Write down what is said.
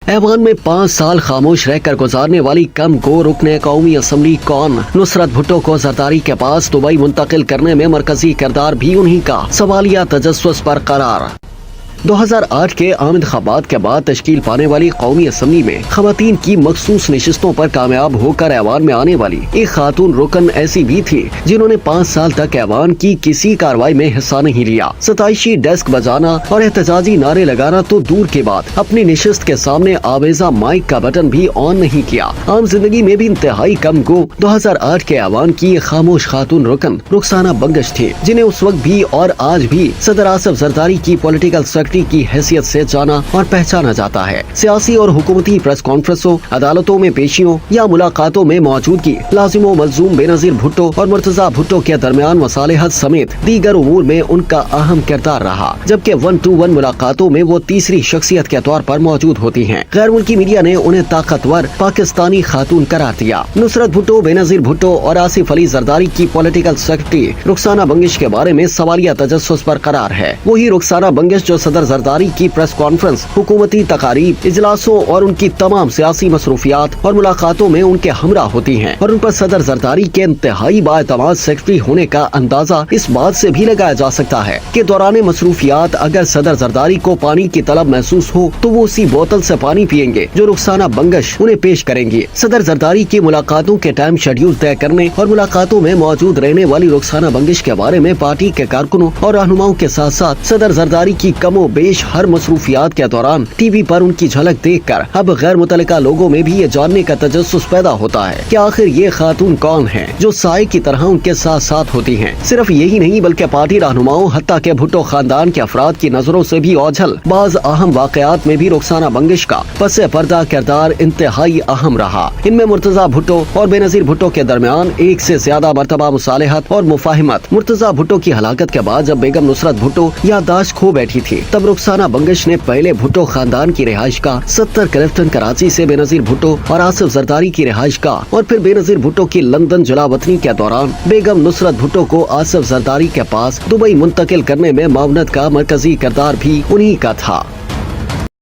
ऐवान में 5 साल खामोश रहकर गुजारने वाली कम गो रुकने कौमी असम्बली कौन? नुसरत भुट्टो को जरदारी के पास दुबई मुंतकिल करने में मरकजी किरदार भी उन्हीं का, सवालिया तजस्सुस पर करार। 2008 के आम इंतखाबात के बाद तश्कील पाने वाली कौमी असम्बली में खवातीन की मखसूस नशिस्तों पर कामयाब होकर ऐवान में आने वाली एक खातून रुकन ऐसी भी थी जिन्होंने 5 साल तक ऐवान की किसी कार्रवाई में हिस्सा नहीं लिया। सताइशी डेस्क बजाना और एहतजाजी नारे लगाना तो दूर के बाद अपनी नशिस्त के सामने आवेजा माइक का बटन भी ऑन नहीं किया। आम जिंदगी में भी इंतहाई कम गो 2008 के ऐवान की एक खामोश खातून रुकन रुखसाना बंगश थी, जिन्हें उस वक्त भी और आज भी सदर आसिफ जरदारी की पॉलिटिकल की हैसियत से जाना और पहचाना जाता है। सियासी और हुकूमती प्रेस कॉन्फ्रेंसों, अदालतों में पेशियों या मुलाकातों में मौजूदगी, लाजिमो मलजूम बेनजीर भुट्टो और मुर्तजा भुट्टो के दरमियान मसालेहत समेत दीगर उमूर में उनका अहम किरदार रहा, जबकि 1-to-1 मुलाकातों में वो तीसरी शख्सियत के तौर पर मौजूद होती हैं। गैर मुल्की मीडिया ने उन्हें ताकतवर पाकिस्तानी खातून करार दिया। नुसरत भुट्टो, बेनजीर भुट्टो और आसिफ अली जरदारी की पॉलिटिकल सेक्रेटरी रुखसाना बंगश के बारे में सवालिया तजस्सुस पर करार है। वही रुखसाना बंगश जो सदर जरदारी की प्रेस कॉन्फ्रेंस, हुकूमती तकारीब, इजलासों और उनकी तमाम सियासी मसरूफियात और मुलाकातों में उनके हमरा होती हैं, और उन पर सदर जरदारी के इंतहाई बाएतमाद सेक्रेटरी होने का अंदाजा इस बात से भी लगाया जा सकता है कि दौरान मसरूफियात अगर सदर जरदारी को पानी की तलब महसूस हो तो वो उसी बोतल से पानी पियेंगे जो रुखसाना बंगश उन्हें पेश करेंगी। सदर जरदारी की मुलाकातों के टाइम शेड्यूल तय करने और मुलाकातों में मौजूद रहने वाली रुखसाना बंगश के बारे में पार्टी के कारकुनों और रहनुमाओं के साथ साथ सदर जरदारी की कमो बेश हर मसरूफियात के दौरान टीवी पर उनकी झलक देखकर अब गैर मुतल्लिका लोगों में भी ये जानने का तजस्सुस पैदा होता है कि आखिर ये खातून कौन है जो साए की तरह उनके साथ साथ होती हैं। सिर्फ यही नहीं बल्कि पार्टी रहनुमाओं हत्ता के भुट्टो खानदान के अफराद की नजरों से भी ओझल बाज अहम वाकयात में भी रुखसाना बंगश का पसे पर्दा किरदार इंतहाई अहम रहा। इनमें मुर्तजा भुट्टो और बेनजीर भुट्टो के दरमियान एक से ज्यादा मरतबा मुसालेहत और मुफाहिमत। मुर्तजा भुट्टो की हलाकत के बाद जब बेगम नुसरत भुट्टो याददाश्त खो बैठी थी, तब रुखसाना बंगश ने पहले भुट्टो खानदान की रिहाइश का 70 क्लिफ्टन कराची से बेनजीर भुट्टो और आसिफ जरदारी की रिहाइश का और फिर बेनजीर भुट्टो की लंदन जलावतनी के दौरान बेगम नुसरत भुट्टो को आसिफ जरदारी के पास दुबई मुंतकिल करने में मावनत का मरकजी किरदार भी उन्हीं का था।